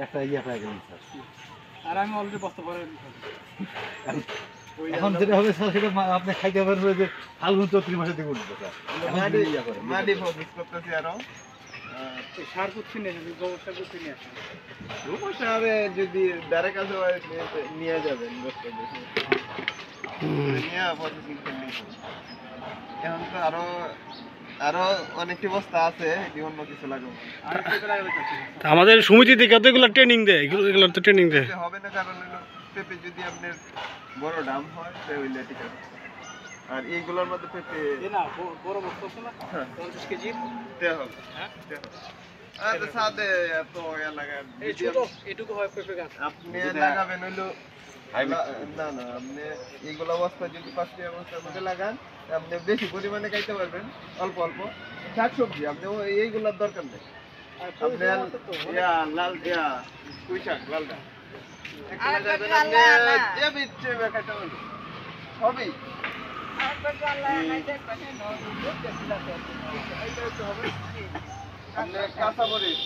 একটা ইয়া পাই গেলেন স্যার। আর আমি অলরেডি বস্তা ভরে এখন যেটা হবে স্যার সেটা আপনি খাইতে পারবেন যে ফাল্গুন চৈত্র মাসে দিয়ে উঠবে স্যার। মাটি ইয়া করেন মাটি ফোকাস করতেছি আরো। সার করছি না, গোবর সার করছি না। গোবর সারে যদি ডাইরেক্ট কাছে নিয়ে যাবেন বস্তা বেশি নিয়ে প্রসেসিং করলেই হবে। এখন তো আরো অনেকটি বস্তা আছে, এটি অন্য কিছু লাগাবো। আমি পেঁপে লাগাতে চাচ্ছি। আমাদের সমিতি থেকে কতগুলো ট্রেনিং দেয়, এগুলো তো ট্রেনিং দেয়। পেঁপে হবে না, কারণ হলো পেঁপে যদি আপনার বড় দাম হয় তাহলে ঠিক আছে। আর এইগুলোর মধ্যে পেঁপে এ না বড় বস্তা আছে না, হ্যাঁ 50 কেজি। দেওয়া হবে। হ্যাঁ আর সাথে এত লাগান এই ছোট এটুকু হয় পেঁপে গাছ। আপনি লাগাবেন হইলো না না, আপনি এইগুলো বস্তা যদি 5 টাকা বস্তার মধ্যে লাগান, আপনি বেশি পরিমাণে খাইতে পারবেন অল্প অল্প। শাকসবজি আপনি এইগুলোর দরকার নেই। আর আপনি ইয়া লাল ইয়া পুঁই শাক লালটা একটা লাগাবেন, আপনি যে বিচ্ছে খাইতে পারবেন হবেই। আপনি কাঁচা মরিচ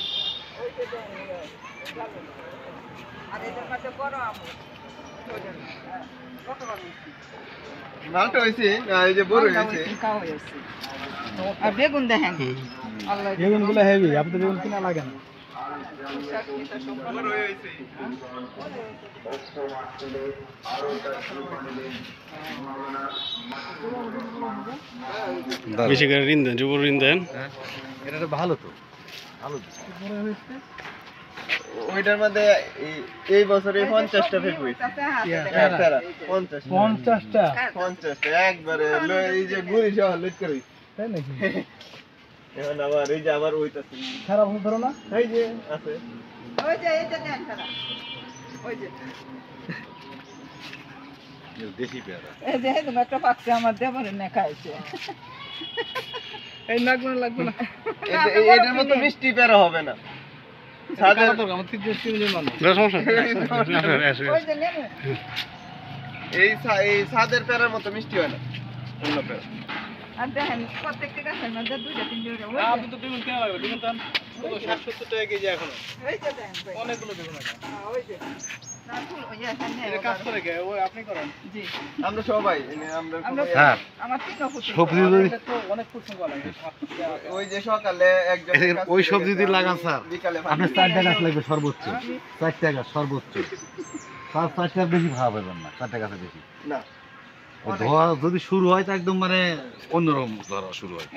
মালটা হয়েছে এই যে বড় হয়েছে। আর বেগুন দেখেন বেগুনগুলো হেভি, আপনি বেগুন কিনা লাগেন। বড় হয়েছে। বেশি করে ঋণ দেন, যুব ঋণ দেন। এটা তো ভালো তো ভালো। ওইটার মধ্যে এই বছরে 50টা পেঁপে হয়েছে। 50টা 50টা একবারে এই যে গুড়ি সহ লুট করে হইছে। তাই নাকি? এখন আবার এই যে আবার ওইটাছে খারাপ হতে পারো না? এই যে আছে ওই যে এটা দেন তারা ওই যে দেশি পেয়ারা। এই যে তুমি একটা পাকছে আমার দেবরে না খাইছে এই লাগবে না। এটার মতো মিষ্টি পেরা হবে না। সাদের আমার 30 কেজি মানুষ। না, সমস্যা নেই। ওই যে নেমু এই সাদের পেরার মতো মিষ্টি হয় না অন্য পেরা। আর দেখেন প্রত্যেকটা গাছের মধ্যে দুইটা তিনটে করে না, আপনি তো বেগুন কিনা লাগবে, বেগুন তো 60-70 টাকা কেজি এখনো। ওই যে দেখেন ভাই। অনেকগুলো বেগুন আছে। ওই যে না ফুল ওই যে এখানে এটা কাজ করে কে? ওই আপনি করেন। জি আমরা সবাই আমরা আমরা হ্যাঁ আমার তিনটা ফুল সবজি যদি এটা তো অনেক কুসুম করা লাগে। ওই যে সকালে একজন ওই সবজি দিয়ে লাগান স্যার, বিকালে আপনার 4টা গাছ লাগবে সর্বোচ্চ। 4টা গাছ সর্বোচ্চ। 4টার বেশি ভাড়া পাবেন না, 4টা গাছের বেশি। না ধোয়া যদি শুরু হয় তো একদম মানে অন্যরকম ধরা শুরু হয়।